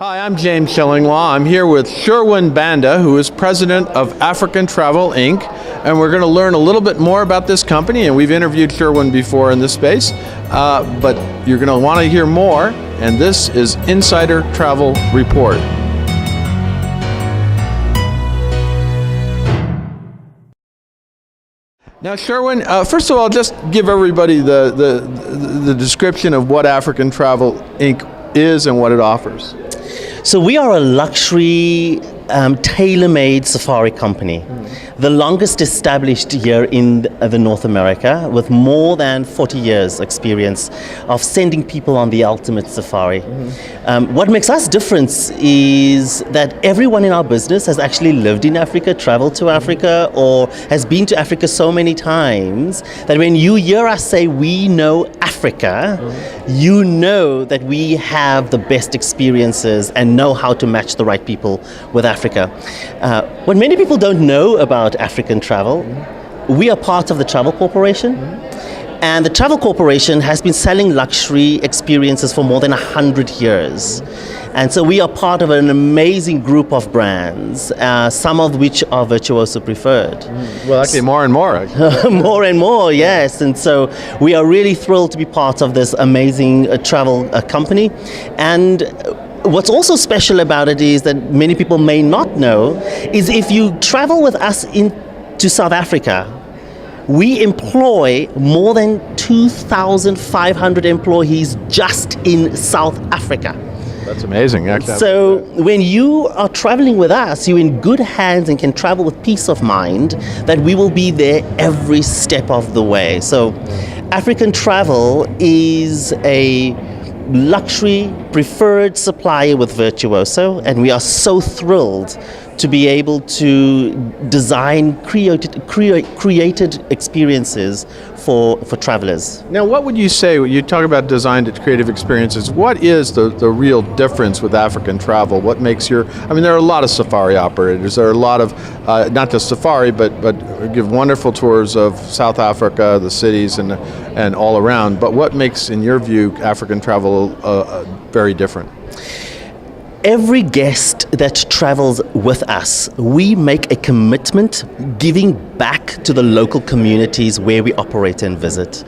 Hi, I'm James Shillinglaw. I'm here with Sherwin Banda, who is president of African Travel Inc., and we're going to learn a little bit more about this company, and we've interviewed Sherwin before in this space, but you're going to want to hear more, and this is Insider Travel Report. Now, Sherwin, first of all, just give everybody the description of what African Travel Inc. is and what it offers. So we are a luxury, tailor-made safari company, the longest established here in the North America, with more than 40 years experience of sending people on the ultimate safari. What makes us different is that everyone in our business has actually lived in Africa, traveled to Africa, or has been to Africa so many times that when you hear us say we know Africa, you know that we have the best experiences and know how to match the right people with Africa. What many people don't know about African travel, we are part of the Travel Corporation, and the Travel Corporation has been selling luxury experiences for more than 100 years. And so we are part of an amazing group of brands, some of which are Virtuoso preferred. Well, actually, more and more. More and more, yes. And so we are really thrilled to be part of this amazing travel company. And what's also special about it is that many people may not know is if you travel with us to South Africa, we employ more than 2,500 employees just in South Africa. That's amazing. So when you are traveling with us, you're in good hands and can travel with peace of mind that we will be there every step of the way. So African Travel is a luxury preferred supplier with Virtuoso, and we are so thrilled to be able to design created experiences for travelers. Now, what would you say, when you talk about designed creative experiences, what is the real difference with African travel? What makes there are a lot of safari operators, there are a lot of, not just safari, but give wonderful tours of South Africa, the cities, and all around, but what makes, in your view, African travel very different? Every guest that travels with us, we make a commitment giving back to the local communities where we operate and visit.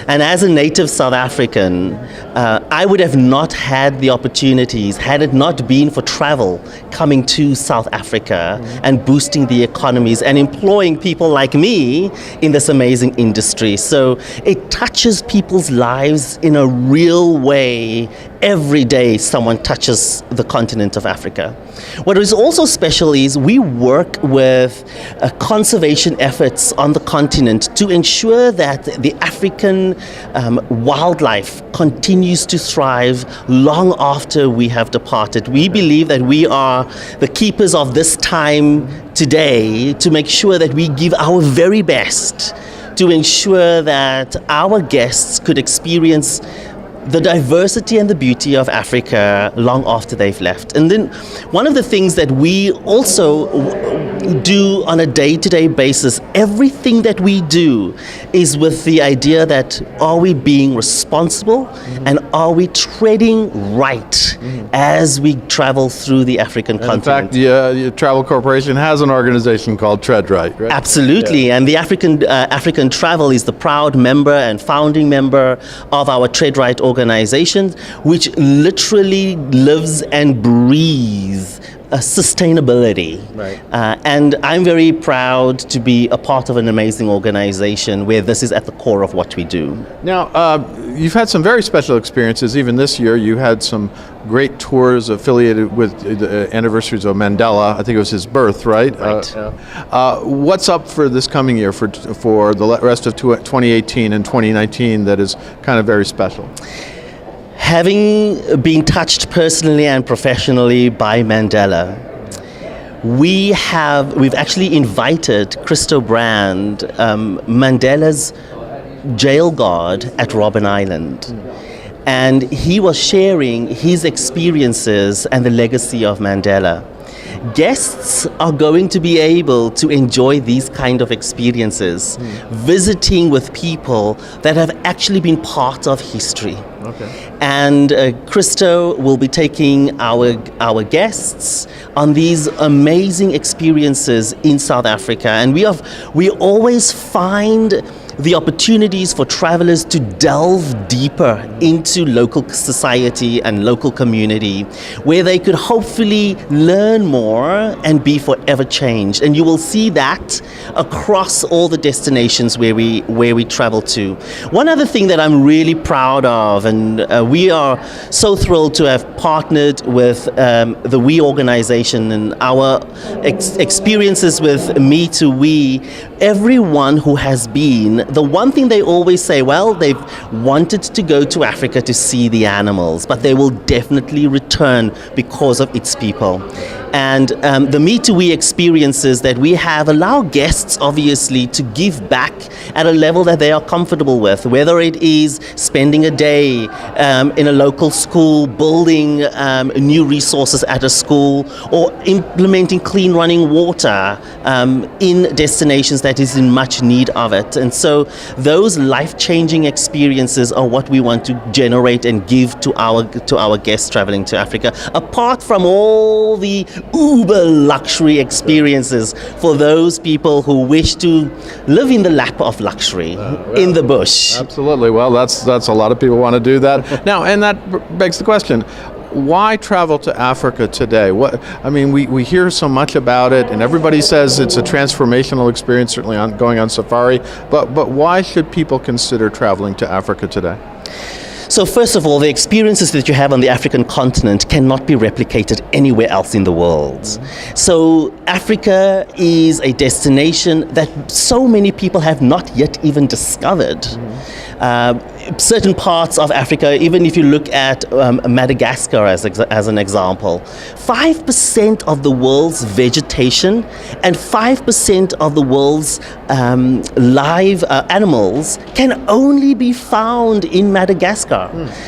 And as a native South African, I would have not had the opportunities had it not been for travel coming to South Africa and boosting the economies and employing people like me in this amazing industry. So it touches people's lives in a real way. Every day someone touches the continent of Africa. What is also special is we work with conservation efforts on the continent to ensure that the African wildlife continues to thrive long after we have departed. We believe that we are the keepers of this time today to make sure that we give our very best to ensure that our guests could experience the diversity and the beauty of Africa long after they've left. And then one of the things that we also do on a day-to-day basis, everything that we do is with the idea that are we being responsible and are we treading right as we travel through the African continent. In fact, the Travel Corporation has an organization called Tread Right? Absolutely, yeah. And the African Travel is the proud member and founding member of our Tread Right organization, which literally lives and breathes sustainability. Right. And I'm very proud to be a part of an amazing organization where this is at the core of what we do. Now, you've had some very special experiences. Even this year, you had some great tours affiliated with the anniversaries of Mandela. I think it was his birth, right? Right. What's up for this coming year for the rest of 2018 and 2019 that is kind of very special? Having been touched personally and professionally by Mandela, we've actually invited Christo Brand, Mandela's jail guard at Robben Island. And he was sharing his experiences and the legacy of Mandela, guests are going to be able to enjoy these kind of experiences, visiting with people that have actually been part of history. Okay. And Christo will be taking our guests on these amazing experiences in South Africa, and we always find the opportunities for travelers to delve deeper into local society and local community, where they could hopefully learn more and be forever changed. And you will see that across all the destinations where we travel to. One other thing that I'm really proud of, and we are so thrilled to have partnered with the We organization, and our experiences with Me to We, everyone who has been, the one thing they always say, well, they've wanted to go to Africa to see the animals, but they will definitely return because of its people. And the Me to We experiences that we have allow guests, obviously, to give back at a level that they are comfortable with, whether it is spending a day in a local school, building new resources at a school, or implementing clean running water in destinations that is in much need of it. And so those life-changing experiences are what we want to generate and give to our guests traveling to Africa, apart from all the uber luxury experiences for those people who wish to live in the lap of luxury in the bush. Absolutely. Well, that's a lot of people want to do that. Now, and that begs the question, why travel to Africa today? We hear so much about it, and everybody says it's a transformational experience, certainly going on safari, but why should people consider traveling to Africa today? So first of all, the experiences that you have on the African continent cannot be replicated anywhere else in the world. So Africa is a destination that so many people have not yet even discovered. Certain parts of Africa, even if you look at Madagascar as an example, 5% of the world's vegetation and 5% of the world's live animals can only be found in Madagascar.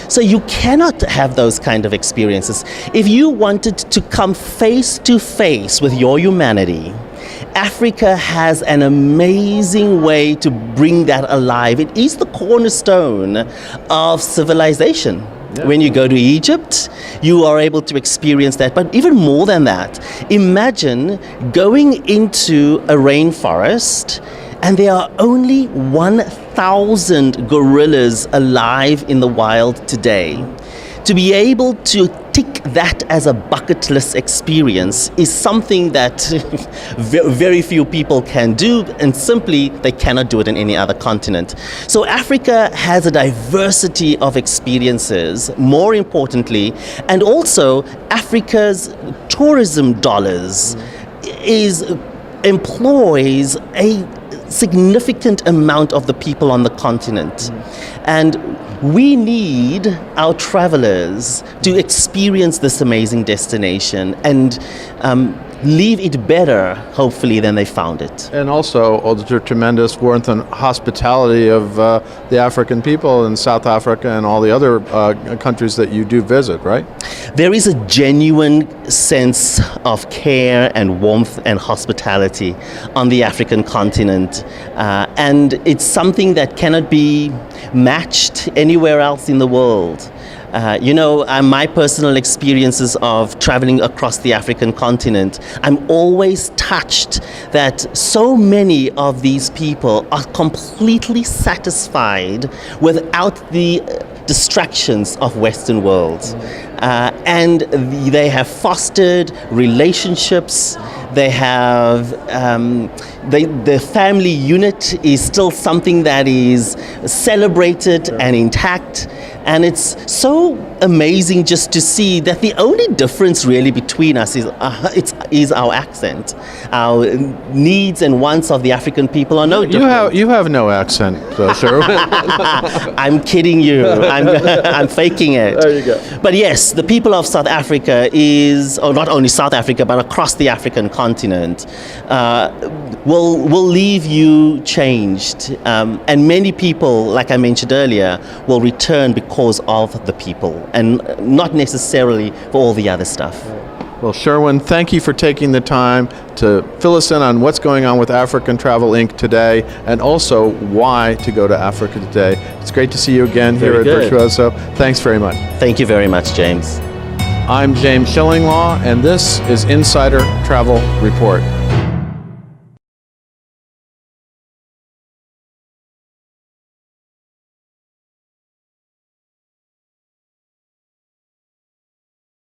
So you cannot have those kind of experiences. If you wanted to come face to face with your humanity, Africa has an amazing way to bring that alive. It is the cornerstone of civilization. Yeah. When you go to Egypt, you are able to experience that. But even more than that, imagine going into a rainforest and there are only 1,000 gorillas alive in the wild today. To be able to tick that as a bucket list experience is something that very few people can do, and simply they cannot do it in any other continent. So Africa has a diversity of experiences, more importantly, and also Africa's tourism dollars employs a significant amount of the people on the continent. And we need our travelers to experience this amazing destination and leave it better, hopefully, than they found it. And also the tremendous warmth and hospitality of the African people in South Africa and all the other countries that you do visit, right? There is a genuine sense of care and warmth and hospitality on the African continent, and it's something that cannot be matched anywhere else in the world. My personal experiences of traveling across the African continent, I'm always touched that so many of these people are completely satisfied without the distractions of Western world. And they have fostered relationships. They have the family unit is still something that is celebrated and intact. And it's so amazing just to see that the only difference really between us is our accent. Our needs and wants of the African people are no different. You have no accent, Sherwin. I'm kidding you. I'm faking it. There you go. But yes, the people of South Africa or not only South Africa, but across the African continent, will leave you changed. And many people, like I mentioned earlier, will return because of the people and not necessarily for all the other stuff. Well, Sherwin, thank you for taking the time to fill us in on what's going on with African Travel Inc. today, and also why to go to Africa today. It's great to see you again here Very at good. Virtuoso. Thanks very much. Thank you very much, James. I'm James Shillinglaw, and this is Insider Travel Report.